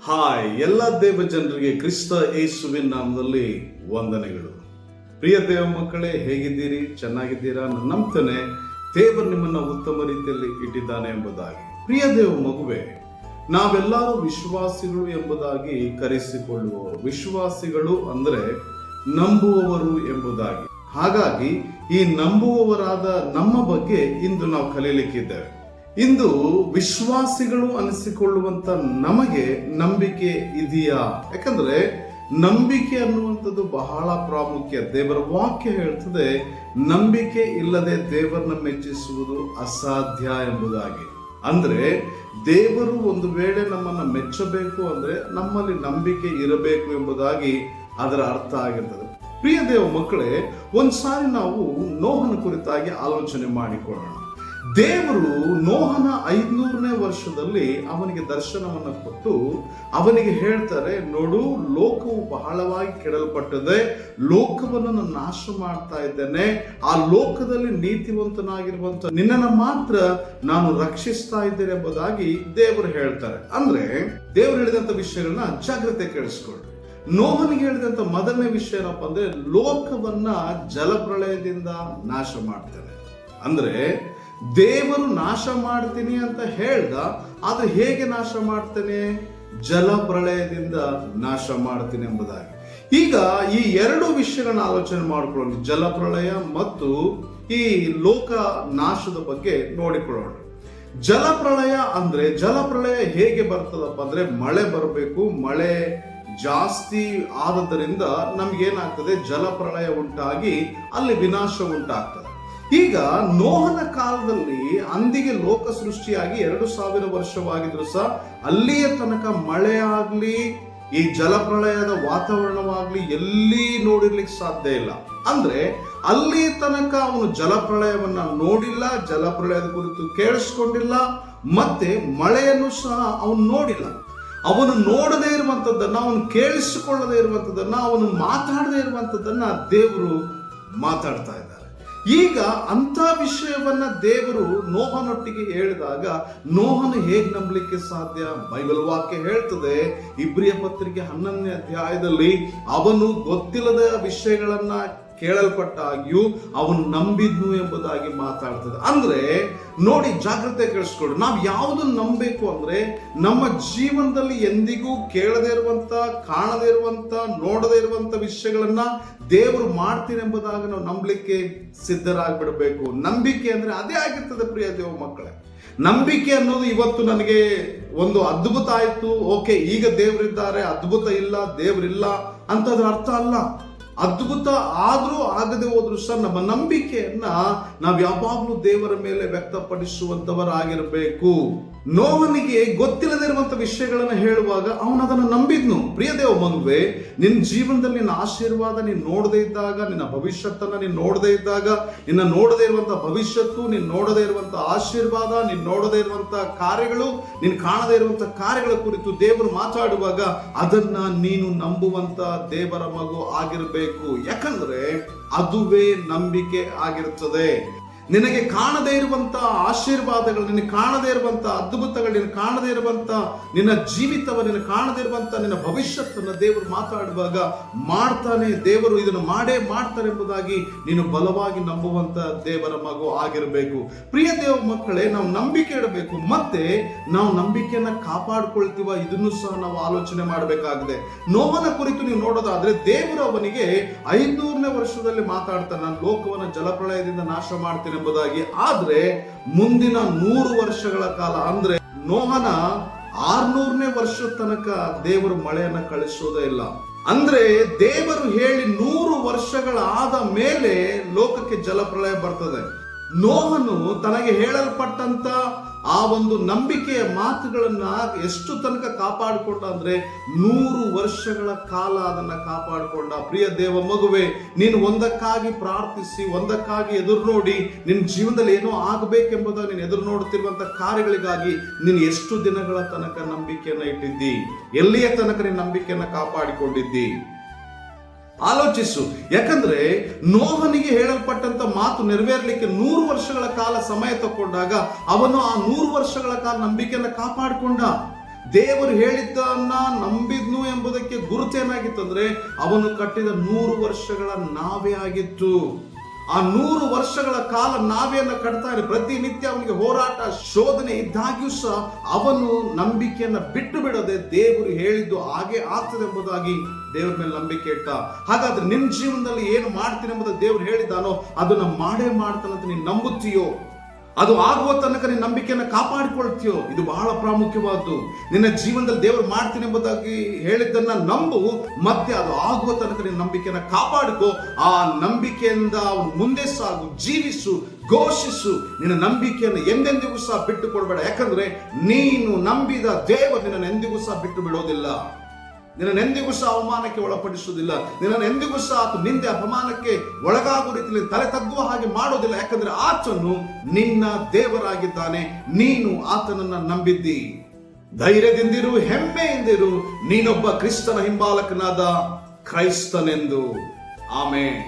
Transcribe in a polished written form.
Hi, ಎಲ್ಲ ದೇವ ಜನರಿಗೆ ಕ್ರಿಸ್ತ ಯೇಸುವಿನ ನಾಮದಲ್ಲಿ ವಂದನೆಗಳು. ಪ್ರಿಯ ದೇವ ಮಕ್ಕಳೇ, ಹೇಗಿದ್ದೀರಿ? ಚೆನ್ನಾಗಿದ್ದೀರಾ? ನಾನು ನಂಬ್ತೇನೆ ದೇವರು ನಿಮ್ಮನ್ನ ಉತ್ತಮ ರೀತಿಯಲ್ಲಿ ಇಟ್ಟಿದ್ದಾನೆ ಎಂಬುದಾಗಿ. ಪ್ರಿಯ ದೇವ ಮಗುವೆ, ನಾವೆಲ್ಲರೂ ವಿಶ್ವಾಸಿಗಳು ಎಂಬುದಾಗಿ ಕರೆಸಿಕೊಳ್ಳುವವರು. ವಿಶ್ವಾಸಿಗಳು ಅಂದ್ರೆ ನಂಬುವವರು ಎಂಬುದಾಗಿ. ಹಾಗಾಗಿ ಈ ನಂಬುವವರಾದ ನಮ್ಮ ಬಗ್ಗೆ ಇಂದು ನಾವು ಕಲೀಲಿಕ್ಕಿದ್ದೇವೆ. ಇಂದು ವಿಶ್ವಾಸಿಗಳು ಅನಿಸಿಕೊಳ್ಳುವಂತ ನಮಗೆ ನಂಬಿಕೆ ಇದೆಯಾ? ಯಾಕಂದ್ರೆ ನಂಬಿಕೆ ಅನ್ನುವಂಥದ್ದು ಬಹಳ ಪ್ರಾಮುಖ್ಯ. ದೇವರ ವಾಕ್ಯ ಹೇಳ್ತದೆ, ನಂಬಿಕೆ ಇಲ್ಲದೆ ದೇವರನ್ನ ಮೆಚ್ಚಿಸುವುದು ಅಸಾಧ್ಯ ಎಂಬುದಾಗಿ. ಅಂದ್ರೆ ದೇವರು ಒಂದು ವೇಳೆ ನಮ್ಮನ್ನ ಮೆಚ್ಚಬೇಕು ಅಂದ್ರೆ ನಮ್ಮಲ್ಲಿ ನಂಬಿಕೆ ಇರಬೇಕು ಎಂಬುದಾಗಿ ಅದರ ಅರ್ಥ ಆಗಿರ್ತದೆ. ಪ್ರಿಯ ದೇವ ಮಕ್ಕಳೇ, ಒಂದ್ಸಾರಿ ನಾವು ನೋಹನ ಕುರಿತಾಗಿ ಆಲೋಚನೆ ಮಾಡಿಕೊಳ್ಳೋಣ. ದೇವರು ನೋಹನ 500ನೇ ವರ್ಷದಲ್ಲಿ ಅವನಿಗೆ ದರ್ಶನವನ್ನು ಕೊಟ್ಟು ಅವನಿಗೆ ಹೇಳ್ತಾರೆ, ನೋಡು, ಲೋಕವು ಬಹಳವಾಗಿ ಕೆಡಲ್ಪಟ್ಟದೆ, ಲೋಕವನ್ನು ನಾನು ನಾಶ ಮಾಡ್ತಾ ಇದ್ದೇನೆ, ಆ ಲೋಕದಲ್ಲಿ ನೀತಿವಂತನಾಗಿರುವಂತ ನಿನ್ನನ್ನು ಮಾತ್ರ ನಾನು ರಕ್ಷಿಸ್ತಾ ಇದ್ದೇನೆ ಎಂಬುದಾಗಿ ದೇವರು ಹೇಳ್ತಾರೆ. ಅಂದ್ರೆ ದೇವರು ಹೇಳಿದಂತ ವಿಷಯಗಳನ್ನ ಜಾಗ್ರತೆ ಕೇಳಿಸ್ಕೊಳ್ಳಿ. ನೋಹನಿಗೆ ಹೇಳಿದಂತ ಮೊದಲನೇ ವಿಷಯ ಏನಪ್ಪ ಅಂದ್ರೆ, ಲೋಕವನ್ನ ಜಲಪ್ರಳಯದಿಂದ ನಾಶ ಮಾಡ್ತೇನೆ. ಅಂದ್ರೆ ದೇವರು ನಾಶ ಮಾಡ್ತೀನಿ ಅಂತ ಹೇಳ್ದ, ಆದ್ರೆ ಹೇಗೆ ನಾಶ ಮಾಡ್ತೇನೆ? ಜಲಪ್ರಳಯದಿಂದ ನಾಶ ಮಾಡ್ತೀನಿ ಎಂಬುದಾಗಿ. ಈಗ ಈ ಎರಡು ವಿಷಯಗಳನ್ನ ಆಲೋಚನೆ ಮಾಡಿಕೊಳ್ಳೋಣ, ಜಲಪ್ರಳಯ ಮತ್ತು ಈ ಲೋಕ ನಾಶದ ಬಗ್ಗೆ ನೋಡಿಕೊಳ್ಳೋಣ. ಜಲಪ್ರಳಯ ಹೇಗೆ ಬರ್ತದಪ್ಪ ಅಂದ್ರೆ, ಮಳೆ ಬರಬೇಕು, ಮಳೆ ಜಾಸ್ತಿ ಆದದ್ದರಿಂದ ನಮ್ಗೇನಾಗ್ತದೆ, ಜಲಪ್ರಳಯ ಉಂಟಾಗಿ ಅಲ್ಲಿ ವಿನಾಶ ಉಂಟಾಗ್ತದೆ. ಈಗ ನೋಹನ ಕಾಲದಲ್ಲಿ ಅಂದಿಗೆ ಲೋಕ ಸೃಷ್ಟಿಯಾಗಿ 2000 ವರ್ಷವಾಗಿದ್ರು ಸಹ ಅಲ್ಲಿಯ ತನಕ ಮಳೆ ಆಗ್ಲಿ, ಈ ಜಲಪ್ರಳಯದ ವಾತಾವರಣವಾಗ್ಲಿ ಎಲ್ಲಿ ನೋಡಿರ್ಲಿಕ್ಕೆ ಸಾಧ್ಯ ಇಲ್ಲ. ಅಂದ್ರೆ ಅಲ್ಲಿ ತನಕ ಅವನು ಜಲಪ್ರಳಯವನ್ನ ನೋಡಿಲ್ಲ, ಜಲಪ್ರಳಯದ ಕುರಿತು ಕೇಳಿಸ್ಕೊಂಡಿಲ್ಲ, ಮತ್ತೆ ಮಳೆಯನ್ನು ಸಹ ಅವನು ನೋಡಿಲ್ಲ. ಅವನು ನೋಡದೇ ಇರುವಂತದ್ದನ್ನ, ಅವನು ಕೇಳಿಸಿಕೊಳ್ಳದೇ ಇರುವಂತದ್ದನ್ನ, ಅವನು ಮಾತಾಡದೇ ಇರುವಂತದ್ದನ್ನ ದೇವರು ಮಾತಾಡ್ತಾ ಇದ್ದಾರೆ. ಈಗ ಅಂತ ವಿಷಯವನ್ನ ದೇವರು ನೋಹನೊಟ್ಟಿಗೆ ಹೇಳಿದಾಗ ನೋಹನು ಹೇಗೆ ನಂಬಲಿಕ್ಕೆ ಸಾಧ್ಯ? ಬೈಬಲ್ ವಾಕ್ಯ ಹೇಳ್ತದೆ, ಇಬ್ರಿಯ ಪತ್ರಿಕೆ 11ನೇ ಅಧ್ಯಾಯದಲ್ಲಿ, ಅವನು ಗೊತ್ತಿಲ್ಲದ ವಿಷಯಗಳನ್ನ ಕೇಳಲ್ಪಟ್ಟಾಗ್ಯೂ ಅವನು ನಂಬಿದ್ನು ಎಂಬುದಾಗಿ ಮಾತಾಡ್ತದೆ. ಅಂದ್ರೆ ನೋಡಿ, ಜಾಗ್ರತೆ ಕೇಳಿಸ್ಕೊಡು. ನಾವು ಯಾವುದನ್ನು ನಂಬಬೇಕು ಅಂದ್ರೆ, ನಮ್ಮ ಜೀವನದಲ್ಲಿ ಎಂದಿಗೂ ಕೇಳದೇ ಇರುವಂತ, ಕಾಣದೇ ಇರುವಂತ, ನೋಡದೇ ಇರುವಂತ ವಿಷಯಗಳನ್ನ ದೇವರು ಮಾಡ್ತೀನಿ ಎಂಬುದಾಗಿ ನಾವು ನಂಬಲಿಕ್ಕೆ ಸಿದ್ಧರಾಗ್ಬಿಡ್ಬೇಕು. ನಂಬಿಕೆ ಅಂದ್ರೆ ಅದೇ ಆಗಿರ್ತದೆ ಪ್ರಿಯ ದೇವ ಮಕ್ಕಳೇ. ನಂಬಿಕೆ ಅನ್ನೋದು ಇವತ್ತು ನನಗೆ ಒಂದು ಅದ್ಭುತ ಆಯ್ತು, ಓಕೆ, ಈಗ ದೇವರಿದ್ದಾರೆ, ಅದ್ಭುತ ಇಲ್ಲ, ದೇವರಿಲ್ಲ ಅಂತದ್ರ ಅರ್ಥ ಅಲ್ಲ. ಅದ್ಭುತ ಆದ್ರೂ ಆಗದೆ ಹೋದ್ರು ಸಹ ನಮ್ಮ ನಂಬಿಕೆಯನ್ನ ನಾವು ಯಾವಾಗ್ಲೂ ದೇವರ ಮೇಲೆ ವ್ಯಕ್ತಪಡಿಸುವಂತವರಾಗಿರ್ಬೇಕು. ನೋಹನಿಗೆ ಗೊತ್ತಿಲ್ಲದಿರುವಂತ ವಿಷಯಗಳನ್ನ ಹೇಳುವಾಗ ಅವನು ಅದನ್ನು ನಂಬಿದ್ನು. ಪ್ರಿಯ ದೇವ ಮಗುವೆ, ನಿನ್ನ ಜೀವನದಲ್ಲಿ ನಿನ್ನ ಆಶೀರ್ವಾದ ನೀನು ನೋಡದೇ ಇದ್ದಾಗ, ನಿನ್ನ ಭವಿಷ್ಯತ್ತನ್ನ ನೀನು ನೋಡದೇ ಇದ್ದಾಗ, ನಿನ್ನ ನೋಡದೇ ಇರುವಂತ ಭವಿಷ್ಯತ್ತು, ನೀನು ನೋಡದೇ ಇರುವಂತ ಆಶೀರ್ವಾದ, ನೀನು ನೋಡದೇ ಇರುವಂತ ಕಾರ್ಯಗಳು, ನೀನು ಕಾಣದೇ ಇರುವಂತ ಕಾರ್ಯಗಳ ಕುರಿತು ದೇವರು ಮಾತಾಡುವಾಗ ಅದನ್ನ ನೀನು ನಂಬುವಂತ ದೇವರ ಮಗು ಆಗಿರ್ಬೇಕು. ಯಾಕಂದ್ರೆ ಅದುವೇ ನಂಬಿಕೆ ಆಗಿರುತ್ತದೆ. ನಿನಗೆ ಕಾಣದೇ ಇರುವಂತ ಆಶೀರ್ವಾದಗಳು, ನಿನಗೆ ಕಾಣದೇ ಇರುವಂತ ಅದ್ಭುತಗಳು, ನಿನಗೆ ಕಾಣದೇ ಇರುವಂತ ನಿನ್ನ ಜೀವಿತವ, ನಿನಗೆ ಕಾಣದೇ ಇರುವಂತ ನಿನ್ನ ಭವಿಷ್ಯತ್ತನ್ನು ದೇವರು ಮಾತಾಡುವಾಗ ಮಾಡ್ತಾನೆ, ದೇವರು ಇದನ್ನು ಮಾಡೇ ಮಾಡ್ತಾರೆ ಎಂಬುದಾಗಿ ನೀನು ಬಲವಾಗಿ ನಂಬುವಂತ ದೇವರ ಮಗು ಆಗಿರಬೇಕು. ಪ್ರಿಯ ದೇವ ಮಕ್ಕಳೇ, ನಾವು ನಂಬಿಕೆ ಇಡಬೇಕು. ಮತ್ತೆ ನಾವು ನಂಬಿಕೆಯನ್ನ ಕಾಪಾಡ್ಕೊಳ್ತೀವ, ಇದನ್ನು ಸಹ ನಾವು ಆಲೋಚನೆ ಮಾಡಬೇಕಾಗಿದೆ. ನೋಹನ ಕುರಿತು ನೀವು ನೋಡೋದಾದ್ರೆ, ದೇವರು ಅವನಿಗೆ 500ನೇ ವರ್ಷದಲ್ಲಿ ಮಾತಾಡ್ತಾನೆ, ನಾನು ಲೋಕವನ್ನು ಜಲಪ್ರಳಯದಿಂದ ನಾಶ ಮಾಡ್ತೇನೆ ಎಂಬುದಾಗಿ. ಆದ್ರೆ ಮುಂದಿನ 100 ವರ್ಷಗಳ ಕಾಲ, ಅಂದ್ರೆ ನೋಹನ 600ನೇ ವರ್ಷದ ತನಕ ದೇವರು ಮಳೆಯನ್ನ ಕಳಿಸೋದೇ ಇಲ್ಲ. ಅಂದ್ರೆ ದೇವರು ಹೇಳಿ 100 ವರ್ಷಗಳಾದ ಮೇಲೆ ಲೋಕಕ್ಕೆ ಜಲಪ್ರಳಯ ಬರ್ತದೆ. ನೋಹನು ತನಗೆ ಹೇಳಲ್ಪಟ್ಟಂತ ಆ ಒಂದು ನಂಬಿಕೆಯ ಮಾತುಗಳನ್ನ ಎಷ್ಟು ತನಕ ಕಾಪಾಡಿಕೊಂಡ ಅಂದ್ರೆ 100 ವರ್ಷಗಳ ಕಾಲ ಅದನ್ನ ಕಾಪಾಡಿಕೊಂಡ. ಪ್ರಿಯ ದೇವ ಮಗುವೆ, ನೀನು ಒಂದಕ್ಕಾಗಿ ಪ್ರಾರ್ಥಿಸಿ, ಒಂದಕ್ಕಾಗಿ ಎದುರು ನೋಡಿ, ನಿನ್ನ ಜೀವನದಲ್ಲಿ ಏನೋ ಆಗಬೇಕೆಂಬುದಾಗಿ ನೀನು ಎದುರು ನೋಡುತ್ತಿರುವಂತ ಕಾರ್ಯಗಳಿಗಾಗಿ ನೀನು ಎಷ್ಟು ದಿನಗಳ ತನಕ ನಂಬಿಕೆಯನ್ನ ಇಟ್ಟಿದ್ದಿ? ಎಲ್ಲಿಯ ತನಕ ನೀನು ನಂಬಿಕೆಯನ್ನ ಕಾಪಾಡಿಕೊಂಡಿದ್ದಿ? ಆಲೋಚಿಸು. ಯಾಕಂದ್ರೆ ನೋಹನಿಗೆ ಹೇಳಲ್ಪಟ್ಟಂತ ಮಾತು ನೆರವೇರಲಿಕ್ಕೆ 100 ವರ್ಷಗಳ ಕಾಲ ಸಮಯ ತಗೊಂಡಾಗ ಅವನು ಆ 100 ವರ್ಷಗಳ ಕಾಲ ನಂಬಿಕೆಯನ್ನು ಕಾಪಾಡಿಕೊಂಡ. ದೇವರು ಹೇಳಿದ್ದನ್ನ ನಂಬಿದ್ನು ಎಂಬುದಕ್ಕೆ ಗುರುತೇನಾಗಿತ್ತಂದ್ರೆ ಅವನು ಕಟ್ಟಿದ 100 ವರ್ಷಗಳ ನಾವೇ ಆಗಿತ್ತು. ಆ 100 ವರ್ಷಗಳ ಕಾಲ ನಾವೆಯನ್ನ ಕಟ್ತಾನೆ. ಪ್ರತಿನಿತ್ಯ ಅವನಿಗೆ ಹೋರಾಟ, ಶೋಧನೆ ಇದ್ದಾಗ್ಯೂ ಸಹ ಅವನು ನಂಬಿಕೆಯನ್ನ ಬಿಟ್ಟು ಬಿಡದೆ ದೇವರು ಹೇಳಿದ್ದು ಹಾಗೆ ಆಗ್ತದೆ ಎಂಬುದಾಗಿ ದೇವರ ಮೇಲೆ ನಂಬಿಕೆ ಇಟ್ಟ. ಹಾಗಾದ್ರೆ ನಿನ್ನ ಜೀವನದಲ್ಲಿ ಏನು ಮಾಡ್ತೀನಿ ಎಂಬುದು ದೇವರು ಹೇಳಿದ್ದಾನೋ ಅದನ್ನ ಮಾಡೇ ಮಾಡ್ತಾನಂತ ನೀನು ನಂಬುತ್ತೀಯೋ? ಅದು ಆಗುವ ತನಕ ನಿನ್ನ ನಂಬಿಕೆಯನ್ನು ಕಾಪಾಡಿಕೊಳ್ತೀಯೋ? ಇದು ಬಹಳ ಪ್ರಾಮುಖ್ಯವಾದ್ದು. ನಿನ್ನ ಜೀವನದಲ್ಲಿ ದೇವರು ಮಾಡ್ತೀನಿ ಎಂಬುದಾಗಿ ಹೇಳಿದ್ದನ್ನ ನಂಬು, ಮತ್ತೆ ಅದು ಆಗುವ ತನಕ ನಿನ್ನ ನಂಬಿಕೆಯನ್ನು ಕಾಪಾಡಿಕೋ. ಆ ನಂಬಿಕೆಯಿಂದ ಅವನು ಮುಂದೆ ಸಾಗು, ಜೀವಿಸು, ಘೋಷಿಸು. ನಿನ್ನ ನಂಬಿಕೆಯನ್ನು ಎಂದೆಂದಿಗೂ ಸಹ ಬಿಟ್ಟು ಕೊಡಬೇಡ. ಯಾಕಂದ್ರೆ ನೀನು ನಂಬಿದ ದೇವರು ನಿನ್ನನ್ನು ಎಂದಿಗೂ ಸಹ ಬಿಟ್ಟು ಬಿಡೋದಿಲ್ಲ. ನಿನ್ನನೆಂದಿಗೂ ಸಹ ಅವಮಾನಕ್ಕೆ ಒಳಪಡಿಸುವುದಿಲ್ಲ. ನಿನ್ನನೆಂದಿಗೂ ಸಹ ಆತ ನಿಂದೆ ಅಪಮಾನಕ್ಕೆ ಒಳಗಾಗುವ ರೀತಿಯಲ್ಲಿ ತಲೆ ತಗ್ಗುವ ಹಾಗೆ ಮಾಡೋದಿಲ್ಲ. ಯಾಕಂದ್ರೆ ಆತನು ನಿನ್ನ ದೇವರಾಗಿದ್ದಾನೆ. ನೀನು ಆತನನ್ನ ನಂಬಿದ್ದಿ. ಧೈರ್ಯದಿಂದಿರು, ಹೆಮ್ಮೆಯಿಂದಿರು. ನೀನೊಬ್ಬ ಕ್ರಿಸ್ತನ ಹಿಂಬಾಲಕನಾದ ಕ್ರೈಸ್ತನೆಂದು. ಆಮೆನ್.